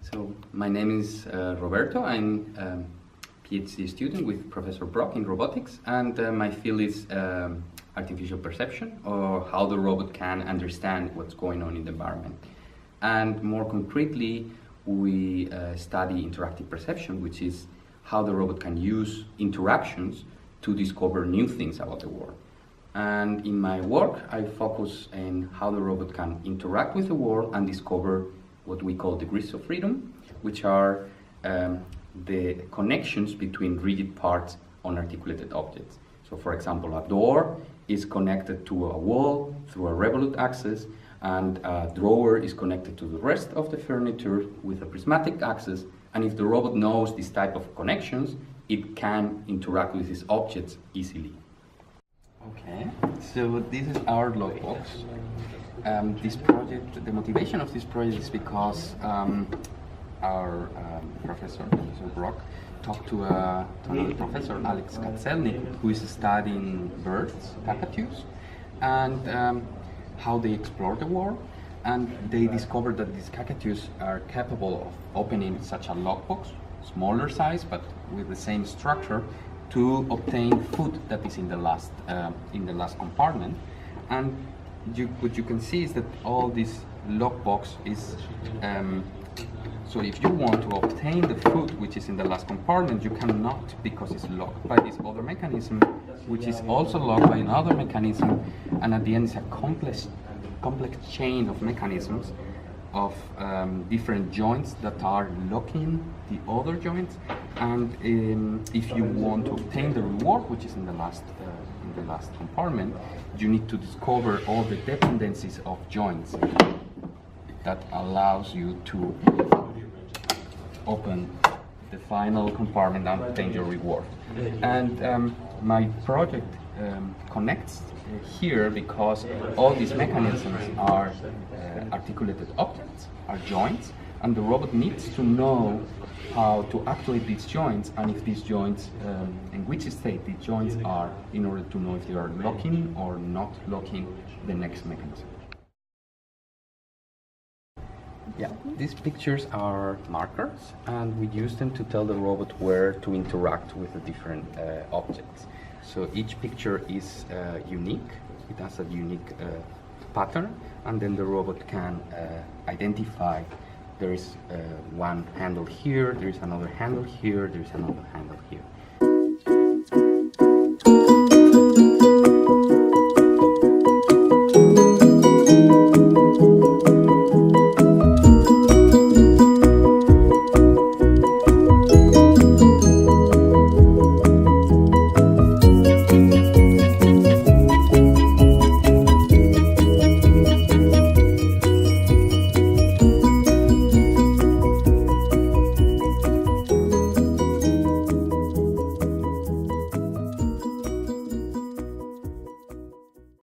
So my name is Roberto. I'm a PhD student with Professor Brock in robotics, and my field is artificial perception, or how the robot can understand what's going on in the environment. And more concretely, we study interactive perception, which is how the robot can use interactions to discover new things about the world. And in my work, I focus on how the robot can interact with the world and discover what we call degrees of freedom, which are the connections between rigid parts on articulated objects. So for example, a door is connected to a wall through a revolute axis, and a drawer is connected to the rest of the furniture with a prismatic axis. And if the robot knows this type of connections, it can interact with these objects easily. Okay, so this is our logbox. This project, the motivation of this project is because our Professor Brock, talked to another professor, Alex Katzelnik, who is studying birds, cockatoos, and how they explore the world. And they discovered that these cockatoos are capable of opening such a lockbox, smaller size but with the same structure, to obtain food that is in the last compartment. And what you can see is that all this lockbox is so if you want to obtain the food which is in the last compartment, you cannot, because it's locked by this other mechanism, which is also locked by another mechanism, and at the end it's a complex chain of mechanisms of different joints that are locking the other joints. And if you want to obtain the reward, which is in the last compartment, you need to discover all the dependencies of joints that allows you to open the final compartment and obtain your reward. And my project connects here because all these mechanisms are articulated objects, are joints, and the robot needs to know how to actuate these joints, and if these joints, in which state these joints are, in order to know if they are locking or not locking the next mechanism. Yeah, these pictures are markers, and we use them to tell the robot where to interact with the different objects. So each picture is unique, it has a unique pattern, and then the robot can identify there is one handle here, there is another handle here, there is another handle here.